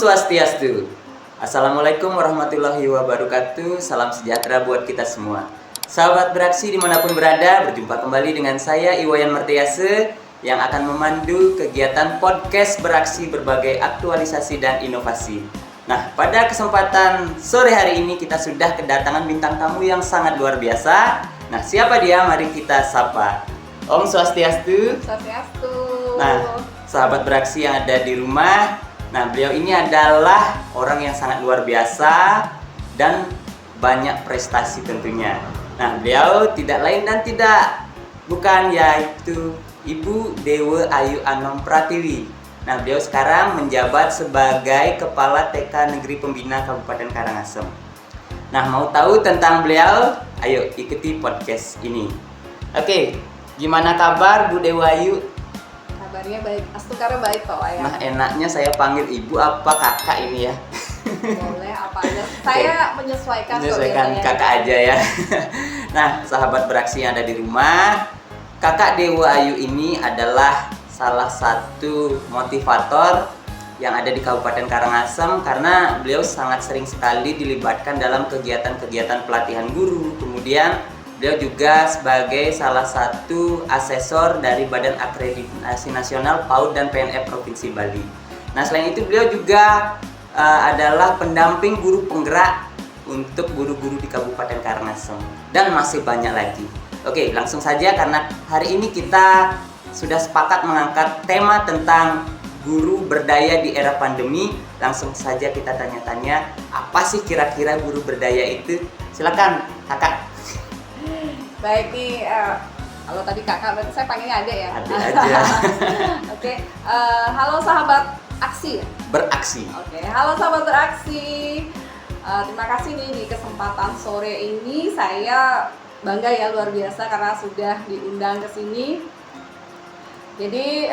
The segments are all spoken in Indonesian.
Swastiastu. Assalamualaikum warahmatullahi wabarakatuh. Salam sejahtera buat kita semua. Sahabat beraksi dimanapun berada, berjumpa kembali dengan saya Iwayan Martiase yang akan memandu kegiatan podcast beraksi berbagai aktualisasi dan inovasi. Nah, pada kesempatan sore hari ini kita sudah kedatangan bintang tamu yang sangat luar biasa. Nah, siapa dia? Mari kita sapa. Om Swastiastu. Swastiastu. Nah, sahabat beraksi yang ada di rumah, nah beliau ini adalah orang yang sangat luar biasa dan banyak prestasi tentunya. Nah, beliau tidak lain dan tidak bukan yaitu Ibu Dewa Ayu Anom Pratiwi. Nah, beliau sekarang menjabat sebagai Kepala TK Negeri Pembina Kabupaten Karangasem. Nah, mau tahu tentang beliau? Ayo ikuti podcast ini. Oke, gimana kabar Bu Dewa Ayu? Kabarnya baik, astukara baik Pak Wayan. Nah, enaknya saya panggil ibu apa kakak ini ya? Boleh apa aja. Saya menyesuaikan kakak aja ya. Nah, sahabat beraksi yang ada di rumah, Kakak Dewa Ayu ini adalah salah satu motivator yang ada di Kabupaten Karangasem karena beliau sangat sering sekali dilibatkan dalam kegiatan-kegiatan pelatihan guru. Kemudian beliau juga sebagai salah satu asesor dari Badan Akreditasi Nasional PAUD dan PNF Provinsi Bali. Nah, selain itu beliau juga adalah pendamping guru penggerak untuk guru-guru di Kabupaten Karangasem dan masih banyak lagi. Oke, langsung saja karena hari ini kita sudah sepakat mengangkat tema tentang guru berdaya di era pandemi. Langsung saja kita tanya-tanya, apa sih kira-kira guru berdaya itu? Silakan, Kakak. Baik nih, kalau tadi kakak, berarti saya panggilnya Ade ya? Ade aja. Oke, halo sahabat aksi ya? Beraksi. Oke, halo sahabat beraksi. Terima kasih nih di kesempatan sore ini, saya bangga ya luar biasa karena sudah diundang ke sini. Jadi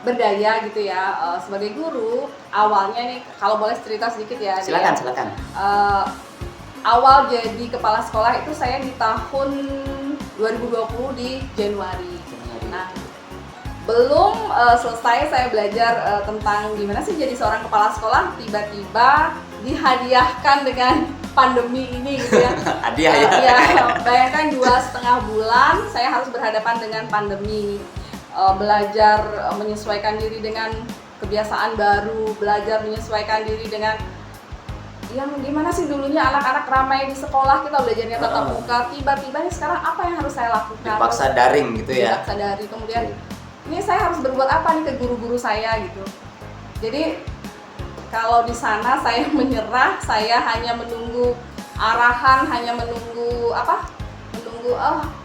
berdaya gitu ya, sebagai guru awalnya nih kalau boleh cerita sedikit ya. Silakan. Awal jadi kepala sekolah itu saya di tahun 2020 di Januari. Nah, belum selesai saya belajar tentang gimana sih jadi seorang kepala sekolah, tiba-tiba dihadiahkan dengan pandemi ini gitu ya. Hadiah ya. Ya, bayangkan 2,5 bulan saya harus berhadapan dengan pandemi. Belajar menyesuaikan diri dengan kebiasaan baru, belajar menyesuaikan diri dengan yang gimana sih dulunya anak-anak ramai di sekolah, kita belajarnya tatap muka, tiba-tiba nih sekarang apa yang harus saya lakukan? Dipaksa daring gitu ya. Dipaksa daring, kemudian ini saya harus berbuat apa nih ke guru-guru saya gitu. Jadi kalau di sana saya menyerah, saya hanya menunggu arahan, hanya menunggu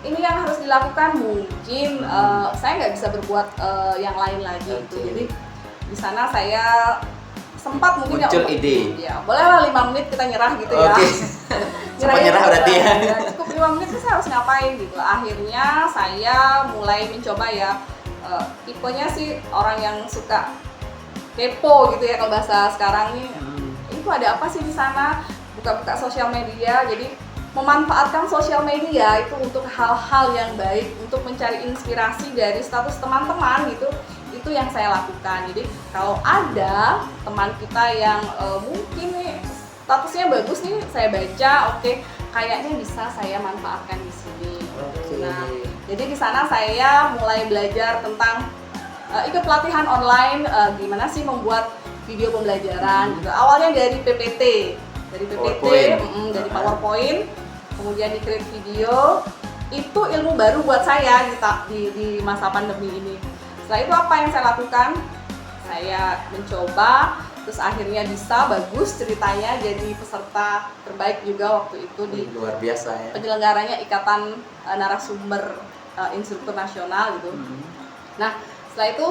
ini yang harus dilakukan, mungkin saya nggak bisa berbuat yang lain lagi gitu. Jadi di sana saya sempat mungkin muncul ide. Ya, bolehlah 5 menit kita nyerah gitu ya. Sempat nyerah berarti ya. Cukup 5 menit saya harus ngapain gitu. Akhirnya saya mulai mencoba ya, tipenya sih orang yang suka kepo gitu ya kalau bahasa sekarang nih. Itu ada apa sih di sana? Buka-buka sosial media. Jadi memanfaatkan sosial media itu untuk hal-hal yang baik, untuk mencari inspirasi dari status teman-teman gitu. Itu yang saya lakukan. Jadi kalau ada teman kita yang mungkin nih statusnya bagus nih, saya baca, oke, kayaknya bisa saya manfaatkan di sini. Nah, jadi di sana saya mulai belajar tentang ikut pelatihan online, gimana sih membuat video pembelajaran gitu. Awalnya dari PPT, dari PowerPoint, kemudian di create video. Itu ilmu baru buat saya di masa pandemi ini. Setelah itu apa yang saya lakukan? Saya mencoba, terus akhirnya bisa bagus ceritanya, jadi peserta terbaik juga waktu itu di luar biasa ya. Penyelenggaranya Ikatan Narasumber Instruktur Nasional gitu. Nah, setelah itu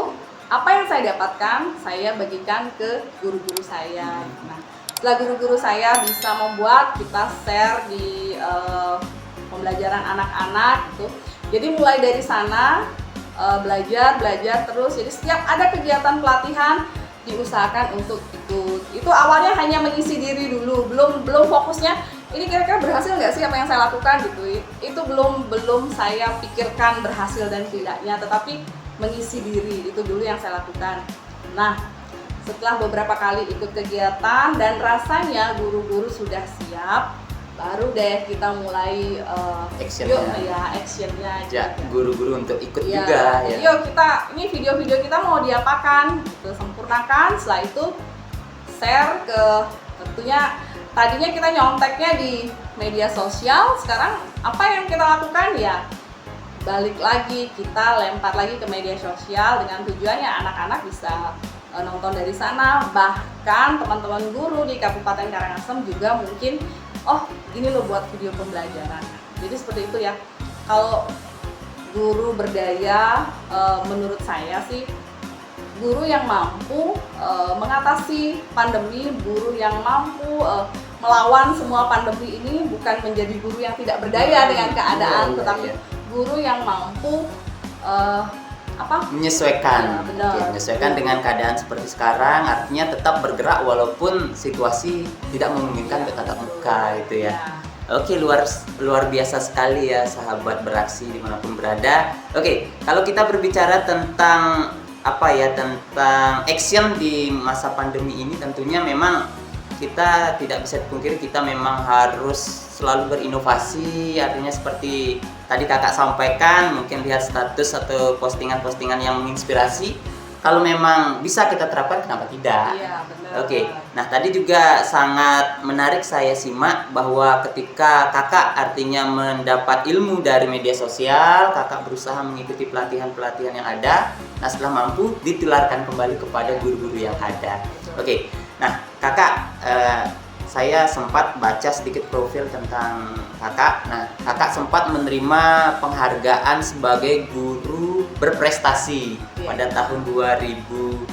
apa yang saya dapatkan, saya bagikan ke guru-guru saya. Nah, setelah guru-guru saya bisa membuat, kita share di pembelajaran anak-anak gitu. Jadi mulai dari sana belajar terus. Jadi setiap ada kegiatan pelatihan diusahakan untuk ikut. Itu awalnya hanya mengisi diri dulu, belum fokusnya ini kira-kira berhasil nggak sih apa yang saya lakukan gitu. Itu belum saya pikirkan berhasil dan tidaknya, tetapi mengisi diri itu dulu yang saya lakukan. Nah, Setelah beberapa kali ikut kegiatan dan rasanya guru-guru sudah siap, baru deh kita mulai actionnya Ya, gitu. guru-guru untuk ikut Ya, juga jadi ya. yuk ini video-video kita mau diapakan, gitu, sempurnakan. Setelah itu share ke, tentunya tadinya kita nyonteknya di media sosial, sekarang apa yang kita lakukan ya balik lagi, kita lempar lagi ke media sosial dengan tujuannya anak-anak bisa nonton dari sana. Bahkan teman-teman guru di Kabupaten Karangasem juga mungkin, oh ini loh buat video pembelajaran. Jadi seperti itu ya. Kalau guru berdaya, menurut saya sih guru yang mampu mengatasi pandemi, guru yang mampu melawan semua pandemi ini, bukan menjadi guru yang tidak berdaya dengan keadaan, tetapi guru yang mampu menyesuaikan. Ya, benar. Oke, menyesuaikan dengan keadaan seperti sekarang, artinya tetap bergerak walaupun situasi tidak memungkinkan untuk tatap muka gitu ya. Oke, luar biasa sekali ya sahabat beraksi dimanapun berada. Oke, kalau kita berbicara tentang tentang action di masa pandemi ini, tentunya memang kita tidak bisa dipungkiri kita memang harus selalu berinovasi. Artinya seperti tadi kakak sampaikan, mungkin lihat status atau postingan-postingan yang menginspirasi, kalau memang bisa kita terapkan, kenapa tidak? Iya, benar. Oke, nah tadi juga sangat menarik saya simak bahwa ketika kakak artinya mendapat ilmu dari media sosial, kakak berusaha mengikuti pelatihan-pelatihan yang ada. Nah setelah mampu, ditularkan kembali kepada guru-guru yang ada. Oke, nah kakak, saya sempat baca sedikit profil tentang kakak. Nah, kakak sempat menerima penghargaan sebagai guru berprestasi pada tahun 2018.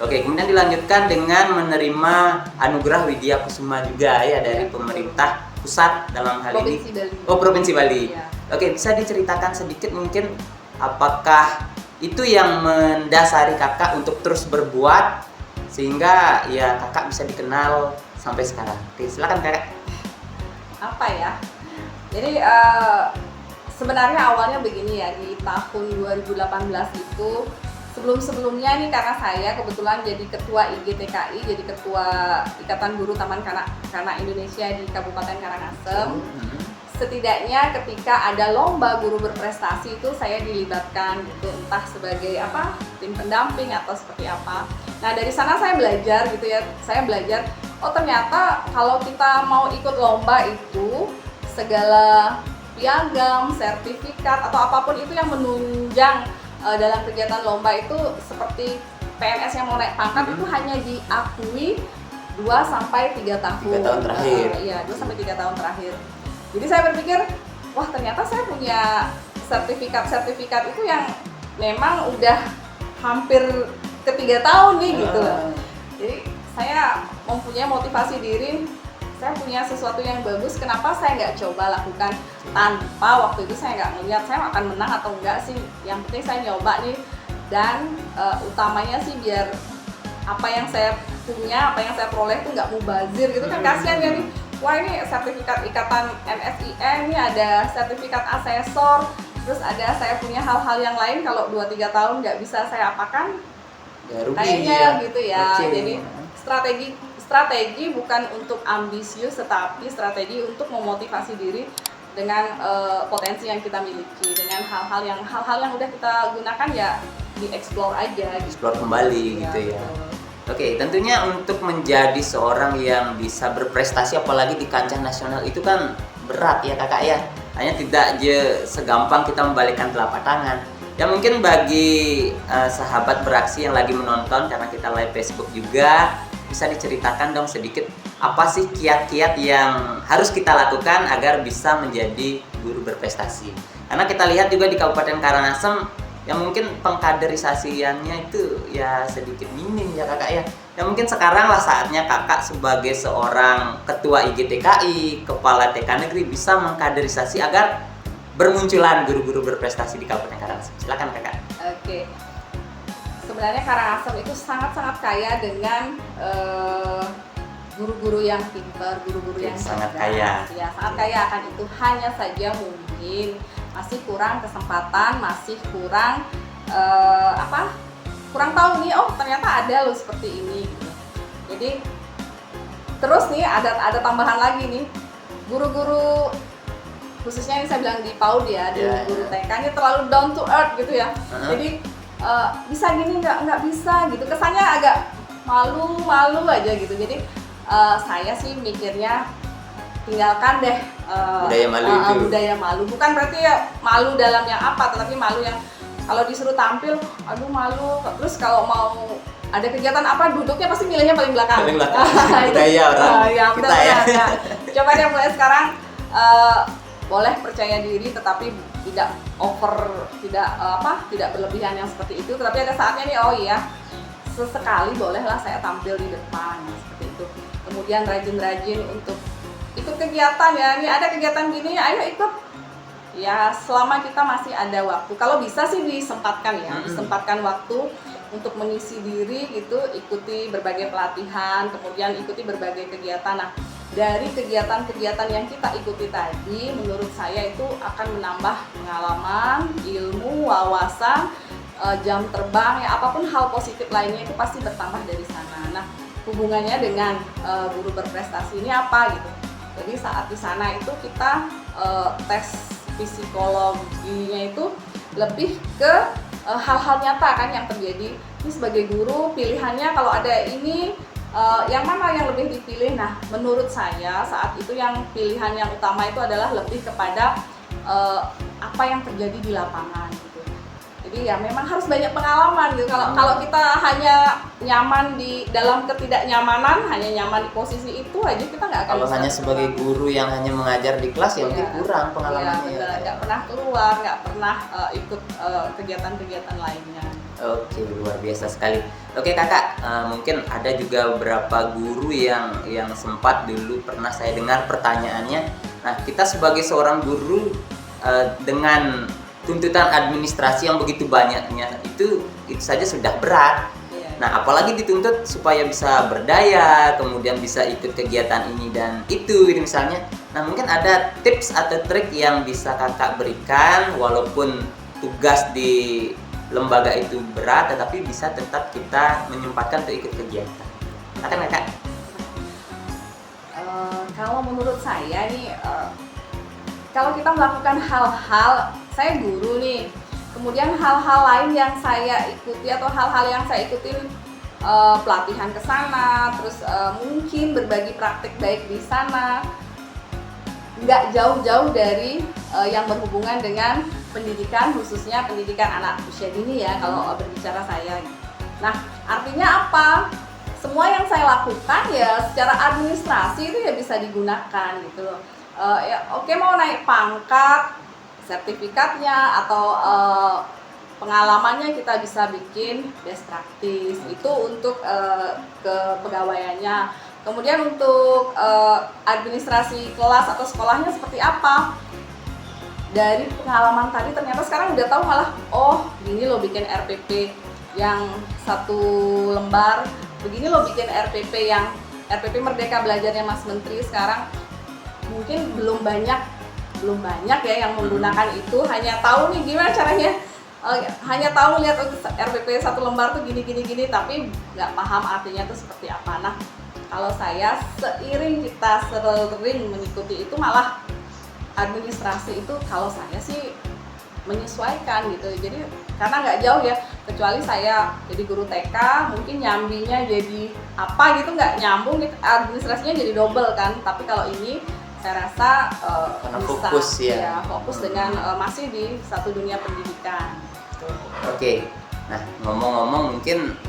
Oke, kemudian dilanjutkan dengan menerima anugerah Widya Kusuma juga ya dari pemerintah pusat dalam hal ini. Provinsi Bali. Ya. Oke, bisa diceritakan sedikit mungkin apakah itu yang mendasari kakak untuk terus berbuat sehingga ya kakak bisa dikenal sampai sekarang. Oke, silakan kakak. Apa ya? Jadi sebenarnya awalnya begini ya, di tahun 2018 itu sebelum-sebelumnya nih, karena saya kebetulan jadi ketua IGTKI, jadi ketua Ikatan Guru Taman Kanak-Kanak Indonesia di Kabupaten Karangasem. Setidaknya ketika ada lomba guru berprestasi itu saya dilibatkan gitu, entah sebagai tim pendamping atau seperti apa. Nah dari sana saya belajar gitu ya, saya belajar oh ternyata kalau kita mau ikut lomba itu segala piagam, sertifikat atau apapun itu yang menunjang dalam kegiatan lomba itu, seperti PNS yang mau naik pangkat itu hanya diakui 2-3 tahun. 3 tahun terakhir. Iya, 2-3 tahun terakhir. Jadi saya berpikir, wah ternyata saya punya sertifikat itu yang memang udah hampir ke 3 tahun nih gitu loh. Jadi saya mempunyai motivasi diri, saya punya sesuatu yang bagus, kenapa saya nggak coba lakukan tanpa waktu itu saya nggak ngeliat saya akan menang atau enggak sih. Yang penting saya nyoba nih, dan utamanya sih biar apa yang saya punya, apa yang saya peroleh itu nggak mubazir gitu kan, kasihan ya nih. Wah ini sertifikat ikatan NSIN, ini ada sertifikat asesor, terus ada saya punya hal-hal yang lain, kalau 2-3 tahun nggak bisa saya apakan, Ya, rugi, kayaknya ya. gitu ya. Oke. Jadi strategi bukan untuk ambisius, tetapi strategi untuk memotivasi diri dengan potensi yang kita miliki, dengan hal-hal yang udah kita gunakan ya dieksplor aja. Explore kembali gitu ya. Oke, tentunya untuk menjadi seorang yang bisa berprestasi apalagi di kancah nasional itu kan berat ya kakak ya. Hanya tidak segampang kita membalikkan telapak tangan. Dan mungkin bagi sahabat beraksi yang lagi menonton, karena kita live Facebook juga, bisa diceritakan dong sedikit apa sih kiat-kiat yang harus kita lakukan agar bisa menjadi guru berprestasi. Karena kita lihat juga di Kabupaten Karangasem yang mungkin pengkaderisasiannya itu ya sedikit minim ya kakak ya. Ya mungkin sekarang lah saatnya kakak sebagai seorang ketua IGTKI, kepala TK negeri bisa mengkaderisasi agar bermunculan guru-guru berprestasi di Kabupaten Karangasem. Silakan kakak. Oke. Sebenarnya Karangasem itu sangat-sangat kaya dengan guru-guru yang pintar, guru-guru yang sangat cerdas. kaya. Ya, sangat kaya akan itu. Hanya saja mungkin masih kurang kesempatan, masih kurang kurang tahu nih, oh ternyata ada loh seperti ini gitu. Jadi terus nih ada tambahan lagi nih, guru-guru khususnya yang saya bilang di PAUD ya, di guru TK ini terlalu down to earth gitu ya. Jadi bisa gini nggak bisa gitu, kesannya agak malu aja gitu. Jadi saya sih mikirnya tinggalkan deh budaya malu itu. Budaya malu bukan berarti ya malu dalam yang apa, tetapi malu yang kalau disuruh tampil, aduh malu. Terus kalau mau ada kegiatan apa, duduknya pasti milihnya paling belakang. Paling belakang. Budaya orang ya, kita ya. Coba deh mulai sekarang boleh percaya diri, tetapi tidak over, tidak berlebihan yang seperti itu. Tetapi ada saatnya nih, oh iya, sesekali bolehlah saya tampil di depan seperti itu. Kemudian rajin-rajin untuk ikut kegiatan ya. Ini ada kegiatan gini, ayo ikut. Ya selama kita masih ada waktu. Kalau bisa sih disempatkan ya, disempatkan waktu untuk mengisi diri gitu, ikuti berbagai pelatihan, kemudian ikuti berbagai kegiatan. Nah, dari kegiatan-kegiatan yang kita ikuti tadi, menurut saya itu akan menambah pengalaman, ilmu, wawasan, jam terbang, ya apapun hal positif lainnya itu pasti bertambah dari sana. Nah, hubungannya dengan guru berprestasi ini apa gitu? Jadi saat di sana itu kita tes psikologinya itu lebih ke hal-hal nyata kan yang terjadi. Ini sebagai guru pilihannya kalau ada ini yang mana yang lebih dipilih. Nah, menurut saya saat itu yang pilihan yang utama itu adalah lebih kepada apa yang terjadi di lapangan gitu. Jadi ya memang harus banyak pengalaman gitu. Kalau kita hanya nyaman di dalam ketidaknyamanan, hanya nyaman di posisi itu aja, kita nggak akan. Kalau hanya sebagai guru yang hanya mengajar di kelas ya mungkin kurang pengalamannya. Nggak pernah keluar, nggak pernah ikut kegiatan-kegiatan lainnya. Oke, luar biasa sekali. Oke kakak, mungkin ada juga beberapa guru yang sempat dulu pernah saya dengar pertanyaannya. Nah, kita sebagai seorang guru dengan tuntutan administrasi yang begitu banyaknya itu saja sudah berat. Nah, apalagi dituntut supaya bisa berdaya, kemudian bisa ikut kegiatan ini dan itu misalnya. Nah, mungkin ada tips atau trik yang bisa kakak berikan walaupun tugas di lembaga itu berat, tetapi bisa tetap kita menyempatkan untuk ikut kegiatan. Kakak? Kalau menurut saya nih, kalau kita melakukan hal-hal, saya guru nih, kemudian hal-hal lain yang saya ikuti atau hal-hal yang saya ikutin, pelatihan ke sana, terus mungkin berbagi praktik baik di sana, nggak jauh-jauh dari yang berhubungan dengan pendidikan, khususnya pendidikan anak usia dini ya kalau berbicara saya. Nah, artinya apa? Semua yang saya lakukan ya secara administrasi itu ya bisa digunakan gitu loh. Oke, mau naik pangkat, sertifikatnya atau pengalamannya kita bisa bikin best practice itu untuk kepegawaiannya. Kemudian untuk administrasi kelas atau sekolahnya seperti apa? Dari pengalaman tadi ternyata sekarang udah tahu malah, oh gini loh bikin RPP yang 1 lembar, begini loh bikin RPP yang RPP Merdeka Belajarnya Mas Menteri sekarang mungkin belum banyak ya yang menggunakan itu, hanya tahu nih gimana caranya, hanya tahu lihat RPP 1 lembar tuh gini, tapi nggak paham artinya tuh seperti apa. Nah, kalau saya seiring kita sering mengikuti itu malah administrasi itu kalau saya sih menyesuaikan gitu. Jadi karena nggak jauh ya, kecuali saya jadi guru TK mungkin nyambinya jadi apa gitu nggak nyambung gitu, administrasinya jadi double kan. Tapi kalau ini saya rasa bisa fokus dengan masih di satu dunia pendidikan. Oke. Nah, ngomong-ngomong mungkin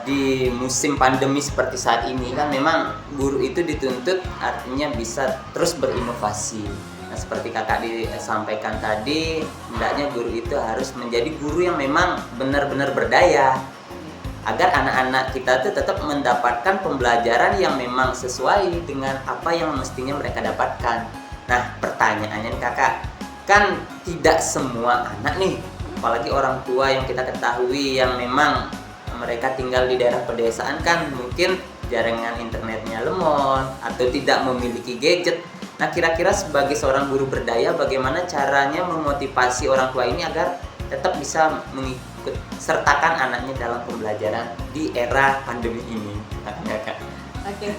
di musim pandemi seperti saat ini kan memang guru itu dituntut artinya bisa terus berinovasi. Nah, seperti kakak disampaikan tadi, hendaknya guru itu harus menjadi guru yang memang benar-benar berdaya agar anak-anak kita tuh tetap mendapatkan pembelajaran yang memang sesuai dengan apa yang mestinya mereka dapatkan. Nah, pertanyaannya nih kakak, kan tidak semua anak nih, apalagi orang tua yang kita ketahui yang memang mereka tinggal di daerah pedesaan kan mungkin jaringan internetnya lemot atau tidak memiliki gadget. Nah, kira-kira sebagai seorang guru berdaya bagaimana caranya memotivasi orang tua ini agar tetap bisa mengikuti mengikut sertakan anaknya dalam pembelajaran di era pandemi ini? Oke.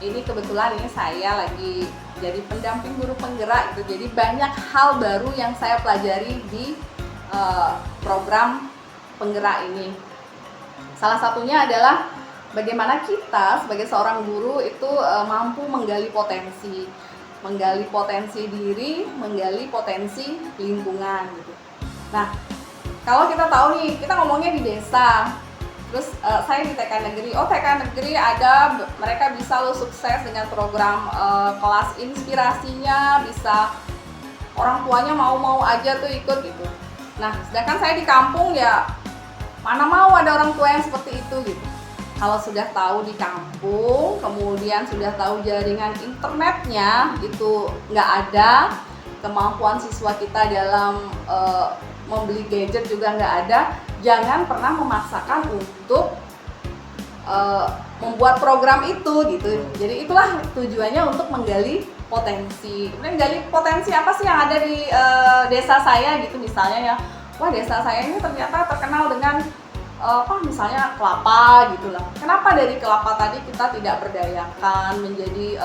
Ini kebetulan ini saya lagi jadi pendamping guru penggerak gitu. Jadi banyak hal baru yang saya pelajari di program penggerak ini. Salah satunya adalah bagaimana kita sebagai seorang guru itu mampu menggali potensi diri, menggali potensi lingkungan gitu. Nah, kalau kita tahu nih, kita ngomongnya di desa, terus saya di TK Negeri, TK Negeri ada, mereka bisa lo sukses dengan program kelas inspirasinya, bisa orang tuanya mau aja tuh ikut gitu. Nah, sedangkan saya di kampung ya, mana mau ada orang tua yang seperti itu gitu. Kalau sudah tahu di kampung, kemudian sudah tahu jaringan internetnya itu nggak ada, kemampuan siswa kita dalam membeli gadget juga nggak ada, jangan pernah memaksakan untuk membuat program itu gitu. Jadi itulah tujuannya, untuk menggali potensi. Kemudian gali potensi apa sih yang ada di desa saya gitu, misalnya ya, wah desa saya ini ternyata terkenal dengan misalnya kelapa gitu lah. Kenapa dari kelapa tadi kita tidak berdayakan menjadi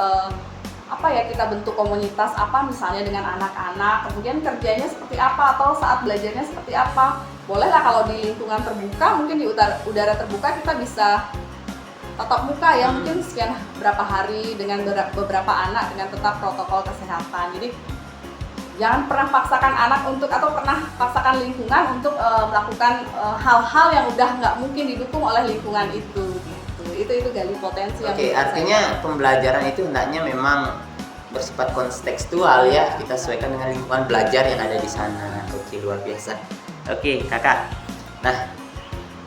kita bentuk komunitas misalnya dengan anak-anak, kemudian kerjanya seperti apa atau saat belajarnya seperti apa. Bolehlah kalau di lingkungan terbuka, mungkin di udara terbuka kita bisa tatap muka ya, mungkin sekian berapa hari dengan beberapa anak dengan tetap protokol kesehatan. Jadi jangan pernah paksakan anak atau pernah paksakan lingkungan untuk melakukan hal-hal yang udah nggak mungkin didukung oleh lingkungan itu gitu. Itu gali potensi. Oke, artinya pembelajaran itu hendaknya memang bersifat kontekstual ya, kita sesuaikan dengan lingkungan belajar yang ada di sana. Oke, luar biasa. Oke, Kakak. Nah,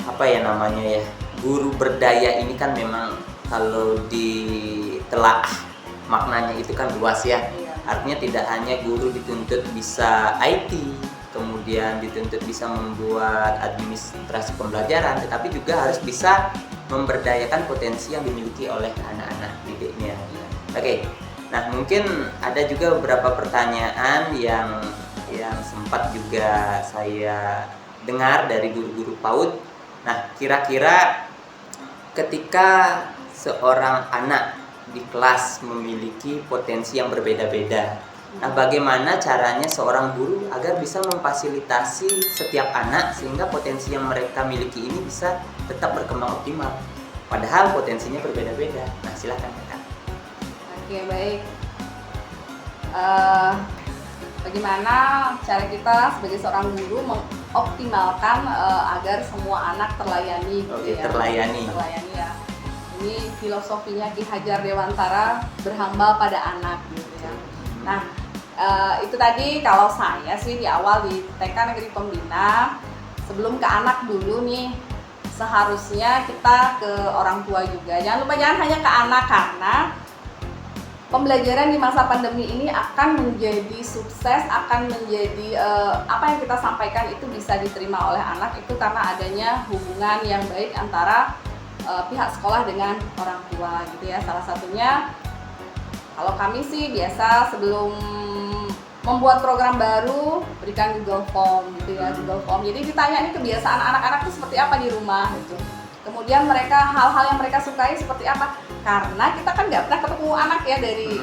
apa ya namanya ya, guru berdaya ini kan memang kalau ditelaah maknanya itu kan luas ya. Artinya tidak hanya guru dituntut bisa IT, kemudian dituntut bisa membuat administrasi pembelajaran, tetapi juga harus bisa memberdayakan potensi yang dimiliki oleh anak-anak didiknya. Oke, nah mungkin ada juga beberapa pertanyaan yang sempat juga saya dengar dari guru-guru PAUD. Nah, kira-kira ketika seorang anak di kelas memiliki potensi yang berbeda-beda. Nah, bagaimana caranya seorang guru agar bisa memfasilitasi setiap anak sehingga potensi yang mereka miliki ini bisa tetap berkembang optimal, padahal potensinya berbeda-beda. Nah, silakan Kak. Oke, baik. Bagaimana cara kita sebagai seorang guru mengoptimalkan agar semua anak terlayani? Oke, ya. terlayani Ya. Ini filosofinya Ki Hajar Dewantara, berhamba pada anak gitu ya. Nah, itu tadi kalau saya sih di awal di TK Negeri Pembina, sebelum ke anak dulu nih, seharusnya kita ke orang tua juga. Jangan lupa, jangan hanya ke anak, karena pembelajaran di masa pandemi ini akan menjadi sukses, akan menjadi apa yang kita sampaikan itu bisa diterima oleh anak itu karena adanya hubungan yang baik antara pihak sekolah dengan orang tua gitu ya. Salah satunya, kalau kami sih biasa sebelum membuat program baru berikan Google Form gitu ya, Google Form. Jadi ditanya ini kebiasaan anak-anak itu seperti apa di rumah gitu. Kemudian mereka, hal-hal yang mereka sukai seperti apa? Karena kita kan nggak pernah ketemu anak ya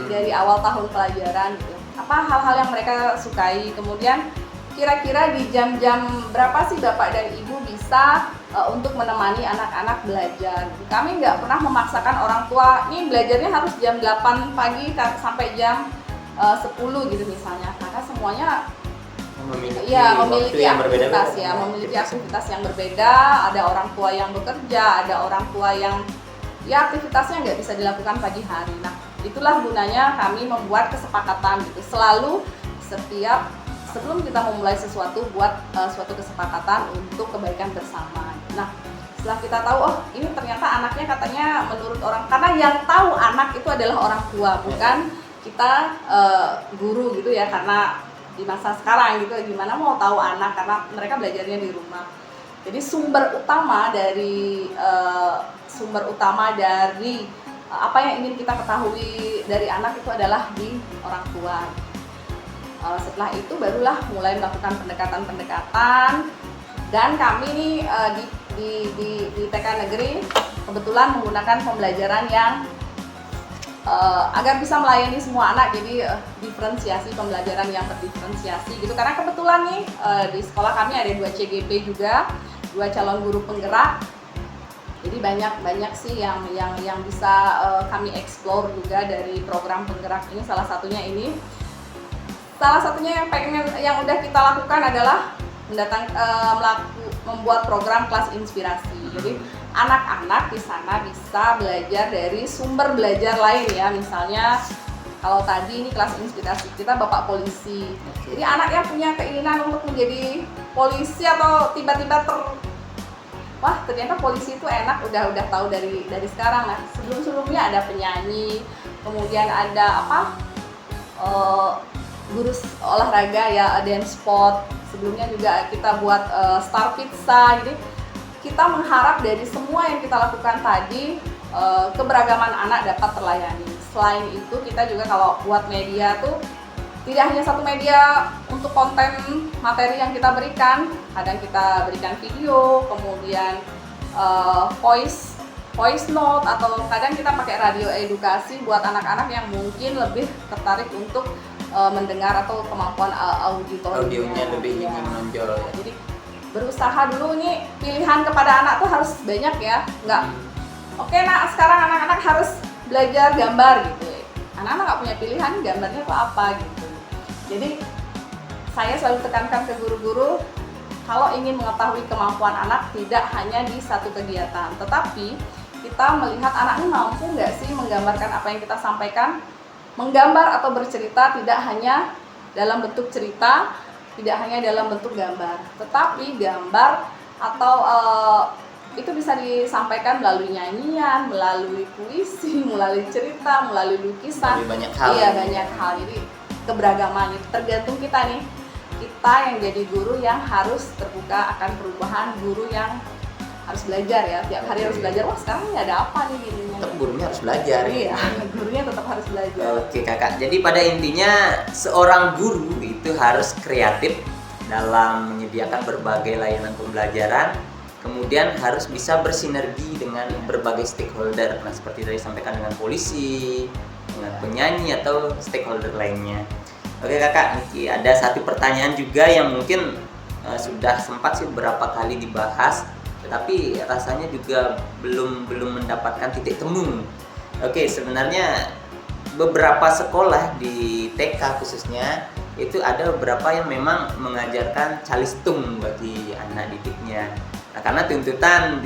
dari awal tahun pelajaran gitu. Apa hal-hal yang mereka sukai? Kemudian kira-kira di jam-jam berapa sih Bapak dan Ibu bisa untuk menemani anak-anak belajar? Kami nggak pernah memaksakan orang tua, nih belajarnya harus jam 8 pagi sampai jam 10 gitu misalnya. Karena semuanya memiliki aktivitas ya, memiliki aktivitas yang berbeda. Ada orang tua yang bekerja, ada orang tua yang ya aktivitasnya nggak bisa dilakukan pagi hari. Nah, itulah gunanya kami membuat kesepakatan gitu. Selalu sebelum kita memulai sesuatu, buat suatu kesepakatan untuk kebaikan bersama. Nah, setelah kita tahu, oh ini ternyata anaknya katanya menurut orang, karena yang tahu anak itu adalah orang tua, bukan kita guru gitu ya. Karena di masa sekarang gitu, gimana mau tahu anak, karena mereka belajarnya di rumah. Jadi sumber utama dari apa yang ingin kita ketahui dari anak itu adalah di orang tua. Setelah itu barulah mulai melakukan pendekatan-pendekatan, dan kami nih di TK Negeri kebetulan menggunakan pembelajaran yang agar bisa melayani semua anak, jadi diferensiasi, pembelajaran yang berdiferensiasi gitu, karena kebetulan nih di sekolah kami ada 2 CGP juga, 2 calon guru penggerak. Jadi banyak sih yang bisa kami explore juga dari program penggerak ini. Salah satunya yang udah kita lakukan adalah membuat program kelas inspirasi. Jadi anak-anak di sana bisa belajar dari sumber belajar lain ya. Misalnya kalau tadi ini kelas inspirasi kita Bapak polisi. Jadi anak yang punya keinginan untuk menjadi polisi atau tiba-tiba wah ternyata polisi itu enak, udah tahu dari sekarang. Nah, sebelumnya ada penyanyi, kemudian ada guru olahraga ya, dance sport. Sebelumnya juga kita buat star pizza. Jadi kita mengharap dari semua yang kita lakukan tadi keberagaman anak dapat terlayani. Selain itu kita juga kalau buat media tuh tidak hanya satu media untuk konten materi yang kita berikan, kadang kita berikan video, kemudian voice note, atau kadang kita pakai radio edukasi buat anak-anak yang mungkin lebih tertarik untuk mendengar atau kemampuan audionya lebih ingin menonjol ya. Jadi berusaha dulu nih, pilihan kepada anak tuh harus banyak ya, nggak oke nak sekarang anak-anak harus belajar gambar gitu. Anak-anak nggak punya pilihan gambarnya tuh apa gitu. Jadi saya selalu tekankan ke guru-guru, kalau ingin mengetahui kemampuan anak tidak hanya di satu kegiatan, tetapi kita melihat anak ini mampu nggak sih menggambarkan apa yang kita sampaikan. Menggambar atau bercerita tidak hanya dalam bentuk cerita, tidak hanya dalam bentuk gambar, tetapi gambar atau itu bisa disampaikan melalui nyanyian, melalui puisi, melalui cerita, melalui lukisan. Banyak hal. Iya, banyak hal. Jadi keberagaman itu tergantung kita nih. Kita yang jadi guru yang harus terbuka akan perubahan, guru yang harus belajar ya, tiap hari harus belajar. Wah sekarang ini ada apa nih gini? Tetap gurunya harus belajar. Iya, gurunya tetap harus belajar. Oke kakak, jadi pada intinya seorang guru itu harus kreatif dalam menyediakan berbagai layanan pembelajaran, kemudian harus bisa bersinergi dengan berbagai stakeholder. Nah seperti tadi sampaikan dengan polisi, dengan penyanyi atau stakeholder lainnya. Oke kakak, Niki, ada satu pertanyaan juga yang mungkin sudah sempat sih beberapa kali dibahas, tetapi rasanya juga belum mendapatkan titik temu. Oke, sebenarnya beberapa sekolah di TK khususnya itu ada beberapa yang memang mengajarkan calistung bagi anak didiknya. Nah, karena tuntutan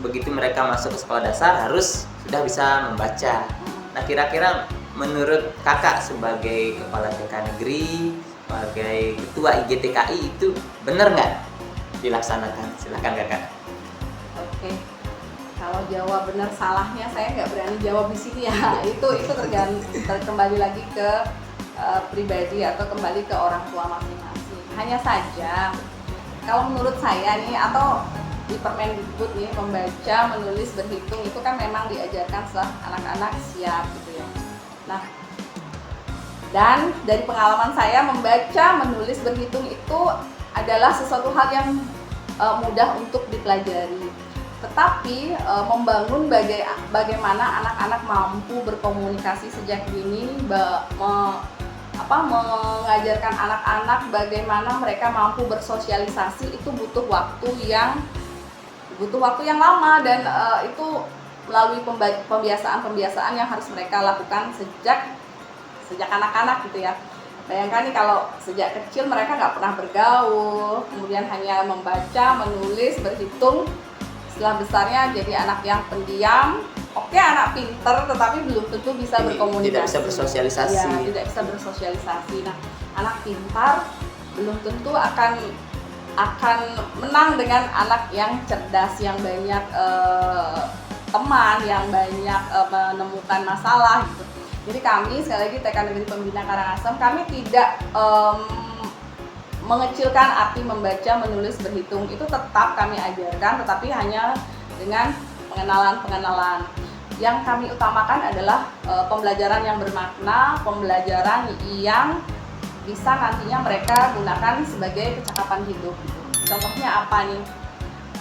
begitu mereka masuk ke sekolah dasar harus sudah bisa membaca. Nah, kira-kira menurut kakak sebagai kepala TK negeri, sebagai ketua IGTKI itu benar nggak dilaksanakan? Silakan kakak. Oke, kalau jawab benar salahnya saya nggak berani jawab di sini ya. itu kembali lagi ke pribadi atau kembali ke orang tua masing-masing. Hanya saja kalau menurut saya nih, atau di Permendikbud nih, membaca, menulis, berhitung itu kan memang diajarkan setelah anak-anak siap gitu ya. Nah, dan dari pengalaman saya, membaca, menulis, berhitung itu adalah sesuatu hal yang mudah untuk dipelajari. Tetapi membangun bagaimana anak-anak mampu berkomunikasi sejak dini, mengajarkan anak-anak bagaimana mereka mampu bersosialisasi itu butuh waktu yang lama, dan itu melalui pembiasaan yang harus mereka lakukan sejak anak-anak gitu ya. Bayangkan nih kalau sejak kecil mereka nggak pernah bergaul, kemudian hanya membaca, menulis, berhitung. Setelah besarnya jadi anak yang pendiam. Oke, anak pinter tetapi belum tentu bisa berkomunikasi. Tidak bisa bersosialisasi. Ya, tidak bisa bersosialisasi. Nah, anak pintar belum tentu akan menang dengan anak yang cerdas, yang banyak teman, yang banyak menemukan masalah gitu. Jadi kami sekali lagi TK Negeri Pembina Karangasem, kami tidak mengecilkan arti membaca, menulis, berhitung. Itu tetap kami ajarkan, tetapi hanya dengan pengenalan. Yang kami utamakan adalah pembelajaran yang bermakna, pembelajaran yang bisa nantinya mereka gunakan sebagai kecakapan hidup gitu. Contohnya apa nih?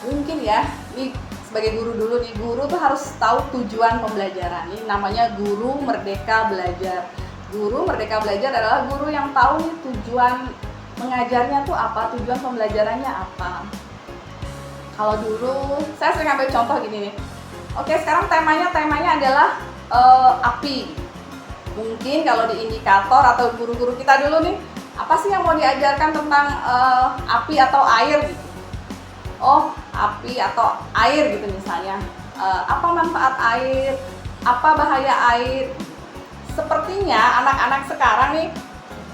Mungkin ya, nih sebagai guru dulu nih, guru tuh harus tahu tujuan pembelajaran. Ini namanya guru merdeka belajar. Guru merdeka belajar adalah guru yang tahu nih tujuan mengajarnya tuh apa, tujuan pembelajarannya apa. Kalau dulu, saya sering ambil contoh gini nih. Oke, sekarang temanya adalah api. Mungkin kalau di indikator atau guru-guru kita dulu nih, apa sih yang mau diajarkan tentang api atau air gitu? Oh, api atau air gitu misalnya. Apa manfaat air? Apa bahaya air? Sepertinya anak-anak sekarang nih,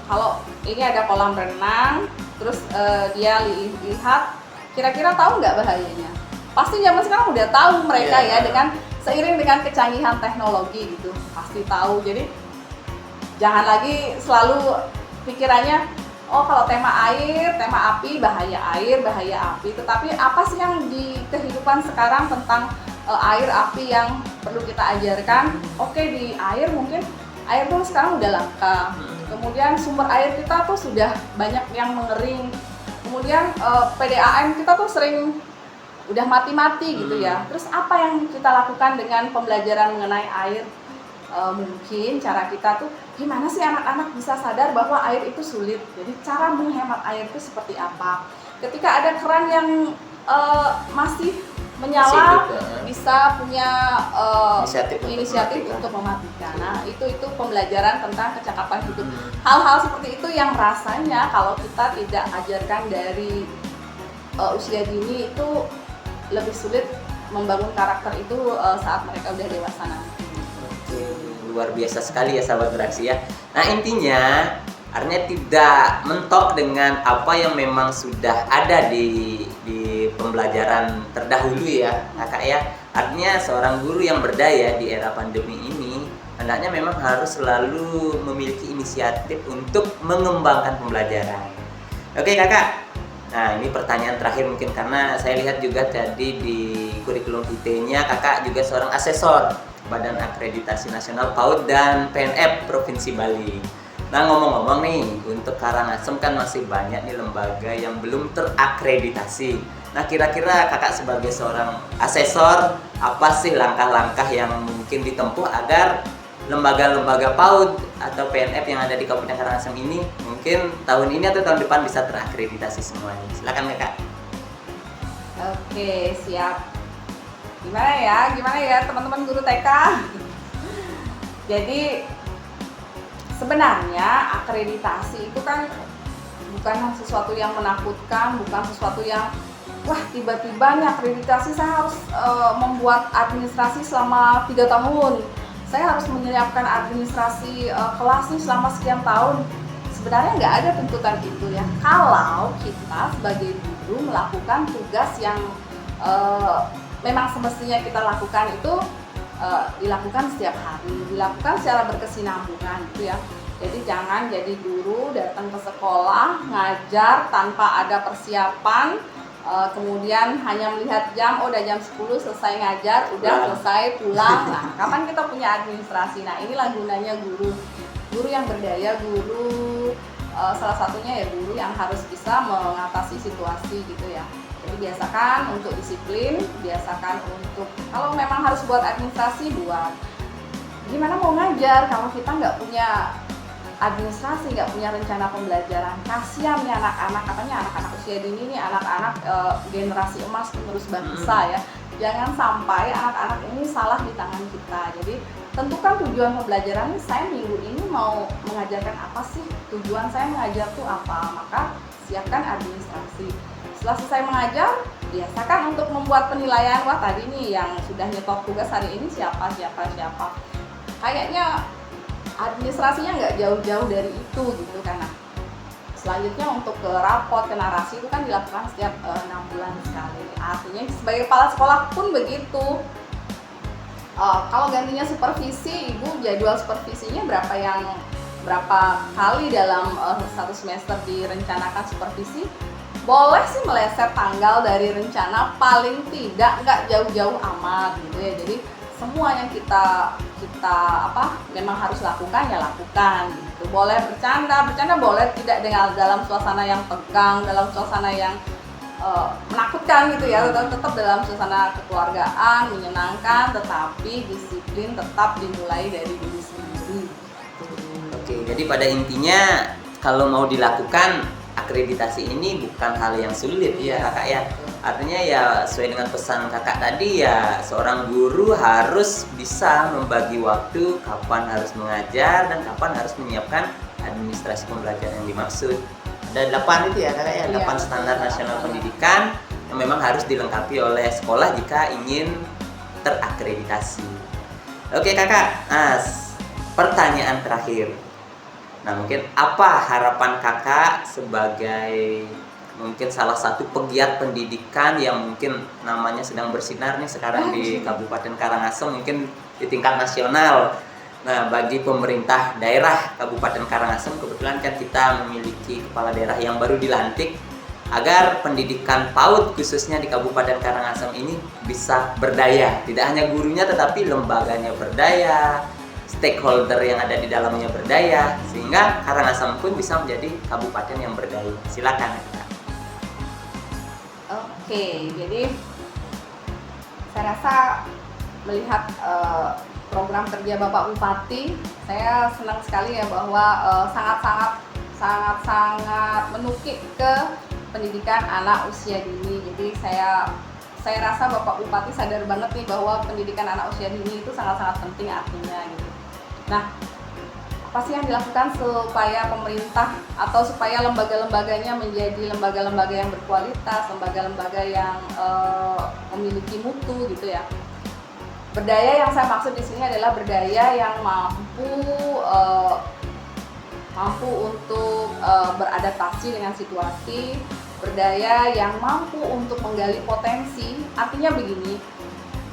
kalau ini ada kolam renang, terus dia lihat, kira-kira tahu nggak bahayanya? Pasti zaman sekarang udah tahu mereka ya, dengan seiring dengan kecanggihan teknologi gitu, pasti tahu. Jadi jangan lagi selalu pikirannya, oh kalau tema air, tema api, bahaya air, bahaya api. Tetapi apa sih yang di kehidupan sekarang tentang air, api yang perlu kita ajarkan? Oke, di air mungkin air tuh sekarang udah langka. Kemudian sumber air kita tuh sudah banyak yang mengering. Kemudian PDAM kita tuh sering udah mati-mati gitu ya. Terus apa yang kita lakukan dengan pembelajaran mengenai air? Mungkin cara kita tuh gimana sih anak-anak bisa sadar bahwa air itu sulit. Jadi cara menghemat air itu seperti apa? Ketika ada keran yang masih menyala, bisa punya inisiatif untuk mematikan. Nah, itu pembelajaran tentang kecakapan hidup. Hal-hal seperti itu yang rasanya kalau kita tidak ajarkan dari usia dini itu lebih sulit membangun karakter itu saat mereka udah dewasa nanti. Luar biasa sekali ya sahabat beraksi ya. Nah intinya artinya tidak mentok dengan apa yang memang sudah ada di pembelajaran terdahulu ya kakak ya. Artinya seorang guru yang berdaya di era pandemi ini hendaknya memang harus selalu memiliki inisiatif untuk mengembangkan pembelajaran. Oke kakak, nah ini pertanyaan terakhir mungkin karena saya lihat juga tadi di kurikulum IT-nya kakak juga seorang asesor Badan Akreditasi Nasional PAUD dan PNF Provinsi Bali. Nah ngomong-ngomong nih, untuk Karangasem kan masih banyak nih lembaga yang belum terakreditasi. Nah kira-kira kakak sebagai seorang asesor, apa sih langkah-langkah yang mungkin ditempuh agar lembaga-lembaga PAUD atau PNF yang ada di Kabupaten Karangasem ini mungkin tahun ini atau tahun depan bisa terakreditasi semuanya? Silakan kakak. Oke, siap. Gimana ya teman-teman guru TK? Jadi sebenarnya akreditasi itu kan bukan sesuatu yang menakutkan, bukan sesuatu yang wah tiba-tiba nih akreditasi saya harus membuat administrasi selama 3 tahun. Saya harus menyiapkan administrasi kelas nih selama sekian tahun. Sebenarnya nggak ada tuntutan itu ya. Kalau kita sebagai guru melakukan tugas yang memang semestinya kita lakukan itu dilakukan setiap hari, dilakukan secara berkesinambungan gitu ya. Jadi jangan jadi guru datang ke sekolah ngajar tanpa ada persiapan, kemudian hanya melihat jam, oh udah jam 10 selesai ngajar, udah selesai pulang. Nah, kapan kita punya administrasi? Nah, inilah gunanya guru. Guru yang berdaya, guru salah satunya ya guru yang harus bisa mengatasi situasi gitu ya. Jadi biasakan untuk disiplin, biasakan untuk kalau memang harus buat administrasi buat. Gimana mau ngajar kalau kita nggak punya administrasi, nggak punya rencana pembelajaran? Kasian nih anak-anak, katanya anak-anak usia dini nih anak-anak generasi emas penerus bangsa ya. Jangan sampai anak-anak ini salah di tangan kita. Jadi tentukan tujuan pembelajaran. Saya minggu ini mau mengajarkan apa sih? Tujuan saya mengajar tuh apa? Maka siapkan administrasi. Setelah selesai mengajar, biasakan untuk membuat penilaian. Wah tadi nih yang sudah nyetok tugas hari ini siapa. Kayaknya administrasinya nggak jauh-jauh dari itu gitu karena selanjutnya untuk ke rapot, ke narasi itu kan dilakukan setiap 6 bulan sekali. Artinya sebagai kepala sekolah pun begitu. Kalau gantinya supervisi, ibu jadwal supervisinya berapa kali dalam satu semester direncanakan supervisi? Boleh sih meleset tanggal dari rencana, paling tidak nggak jauh-jauh amat gitu ya. Jadi semua yang kita kita memang harus lakukan ya lakukan gitu. Boleh bercanda boleh, tidak dengan dalam suasana yang tegang, dalam suasana yang menakutkan gitu ya, tetap dalam suasana kekeluargaan, menyenangkan, tetapi disiplin tetap dimulai dari diri sendiri. Oke, jadi pada intinya kalau mau dilakukan akreditasi ini bukan hal yang sulit ya kakak ya. Artinya ya sesuai dengan pesan kakak tadi ya, seorang guru harus bisa membagi waktu kapan harus mengajar dan kapan harus menyiapkan administrasi pembelajaran yang dimaksud. Ada 8 itu ya kakak ya, 8 standar nasional pendidikan yang memang harus dilengkapi oleh sekolah jika ingin terakreditasi. Oke kakak, pertanyaan terakhir. Nah mungkin apa harapan kakak sebagai mungkin salah satu pegiat pendidikan yang mungkin namanya sedang bersinar nih sekarang di Kabupaten Karangasem, mungkin di tingkat nasional. Nah bagi pemerintah daerah Kabupaten Karangasem, kebetulan kan kita memiliki kepala daerah yang baru dilantik, agar pendidikan PAUD khususnya di Kabupaten Karangasem ini bisa berdaya. Tidak hanya gurunya tetapi lembaganya berdaya, stakeholder yang ada di dalamnya berdaya, sehingga Karangasem pun bisa menjadi kabupaten yang berdaya. Silakan. Oke, jadi saya rasa melihat program kerja Bapak Bupati, saya senang sekali ya bahwa sangat menukik ke pendidikan anak usia dini. Jadi saya rasa Bapak Bupati sadar banget nih bahwa pendidikan anak usia dini itu sangat penting artinya gitu. Nah, apa sih yang dilakukan supaya pemerintah atau supaya lembaga-lembaganya menjadi lembaga-lembaga yang berkualitas, lembaga-lembaga yang memiliki mutu gitu ya. Berdaya yang saya maksud di sini adalah berdaya yang mampu untuk beradaptasi dengan situasi, berdaya yang mampu untuk menggali potensi. Artinya begini,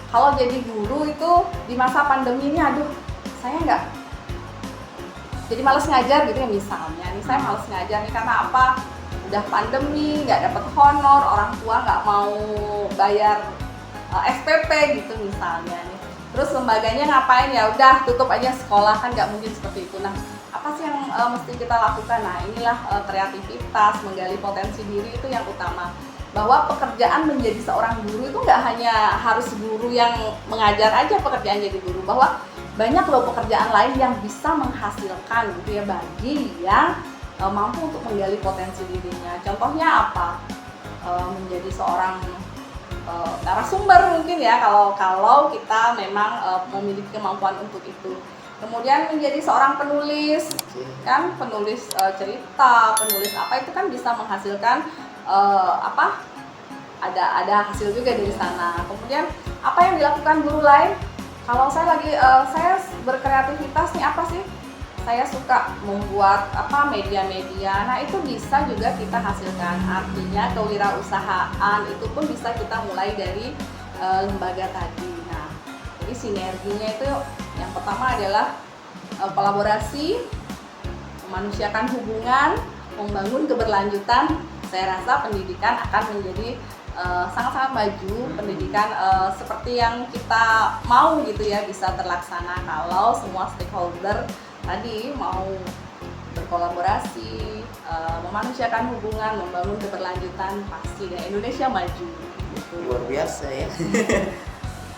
kalau jadi guru itu di masa pandemi ini, saya nggak jadi males ngajar gitu ya, misalnya nih saya males ngajar nih karena apa, udah pandemi, nggak dapet honor, orang tua nggak mau bayar SPP gitu misalnya nih. Terus lembaganya ngapain, ya udah tutup aja sekolah, kan nggak mungkin seperti itu. Nah apa sih yang mesti kita lakukan? Nah inilah kreativitas, menggali potensi diri itu yang utama. Bahwa pekerjaan menjadi seorang guru itu nggak hanya harus guru yang mengajar aja pekerjaan jadi guru, bahwa banyak loh pekerjaan lain yang bisa menghasilkan gitu ya bagi yang mampu untuk menggali potensi dirinya. Contohnya apa? Menjadi seorang narasumber mungkin ya, kalau kita memang memiliki kemampuan untuk itu. Kemudian menjadi seorang penulis, kan penulis cerita, penulis apa itu kan bisa menghasilkan ada hasil juga dari sana. Kemudian apa yang dilakukan guru lain? Kalau saya saya berkreativitas nih, apa sih? Saya suka membuat media-media. Nah itu bisa juga kita hasilkan. Artinya kewirausahaan itu pun bisa kita mulai dari lembaga tadi. Nah jadi sinerginya itu yang pertama adalah kolaborasi, memanusiakan hubungan, membangun keberlanjutan. Saya rasa pendidikan akan menjadi sangat maju. Pendidikan seperti yang kita mau gitu ya bisa terlaksana kalau semua stakeholder tadi mau berkolaborasi, memanusiakan hubungan, membangun keberlanjutan, pasti deh Indonesia maju gitu. Luar biasa ya.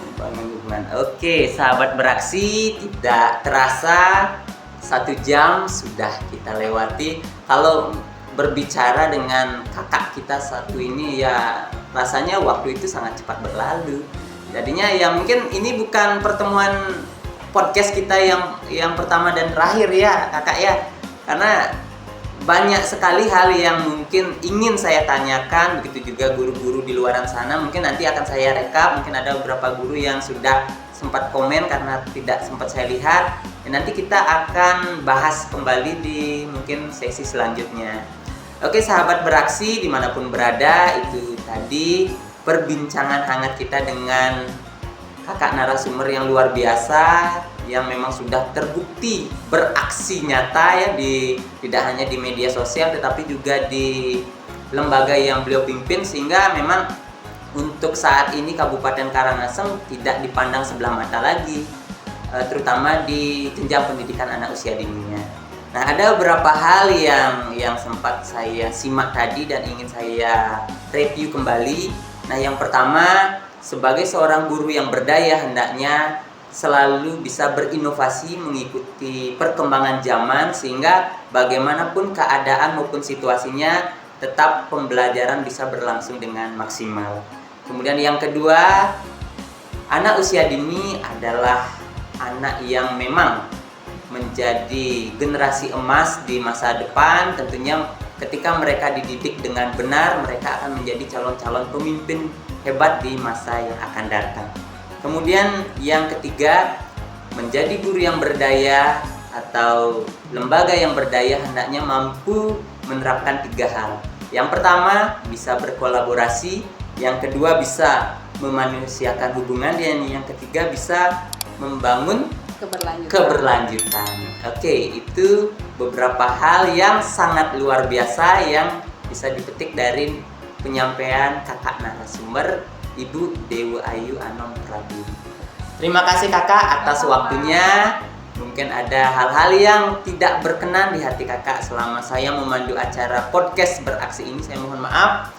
Membangun hubungan. Oke sahabat beraksi, tidak terasa 1 jam sudah kita lewati. Kalau berbicara dengan kakak kita satu ini ya rasanya waktu itu sangat cepat berlalu. Jadinya ya mungkin ini bukan pertemuan podcast kita yang pertama dan terakhir ya kakak ya, karena banyak sekali hal yang mungkin ingin saya tanyakan, begitu juga guru-guru di luaran sana. Mungkin nanti akan saya rekap, mungkin ada beberapa guru yang sudah sempat komen karena tidak sempat saya lihat. Nanti kita akan bahas kembali di mungkin sesi selanjutnya. Oke sahabat beraksi dimanapun berada, itu tadi perbincangan hangat kita dengan kakak narasumber yang luar biasa, yang memang sudah terbukti beraksi nyata ya tidak hanya di media sosial tetapi juga di lembaga yang beliau pimpin, sehingga memang untuk saat ini Kabupaten Karangasem tidak dipandang sebelah mata lagi. terutama di jenjang pendidikan anak usia dininya. Nah, ada beberapa hal yang sempat saya simak tadi dan ingin saya review kembali. Nah, yang pertama, sebagai seorang guru yang berdaya hendaknya selalu bisa berinovasi mengikuti perkembangan zaman, sehingga bagaimanapun keadaan maupun situasinya tetap pembelajaran bisa berlangsung dengan maksimal. Kemudian yang kedua, anak usia dini adalah anak yang memang menjadi generasi emas di masa depan. Tentunya ketika mereka dididik dengan benar, mereka akan menjadi calon-calon pemimpin hebat di masa yang akan datang. Kemudian yang ketiga, menjadi guru yang berdaya atau lembaga yang berdaya hendaknya mampu menerapkan 3 hal. Yang pertama, bisa berkolaborasi. Yang kedua, bisa memanusiakan hubungan. Dan yang ketiga, bisa membangun keberlanjutan. Oke, itu beberapa hal yang sangat luar biasa yang bisa dipetik dari penyampaian kakak narasumber Ibu Dewi Ayu Anom Pratiwi. Terima kasih kakak atas waktunya. Mungkin ada hal-hal yang tidak berkenan di hati kakak selama saya memandu acara podcast beraksi ini, saya mohon maaf.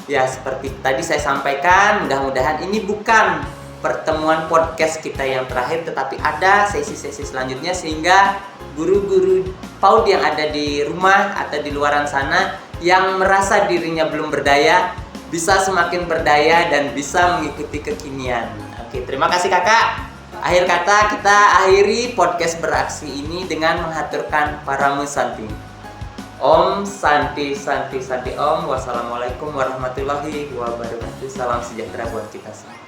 Ya, seperti tadi saya sampaikan, mudah-mudahan ini bukan pertemuan podcast kita yang terakhir, tetapi ada sesi-sesi selanjutnya, sehingga guru-guru PAUD yang ada di rumah atau di luaran sana yang merasa dirinya belum berdaya bisa semakin berdaya dan bisa mengikuti kekinian. Oke, terima kasih kakak. Akhir kata, kita akhiri podcast beraksi ini dengan menghaturkan Paramu Santi. Om Santi Santi Santi Om. Wassalamualaikum warahmatullahi wabarakatuh. Salam sejahtera buat kita semua.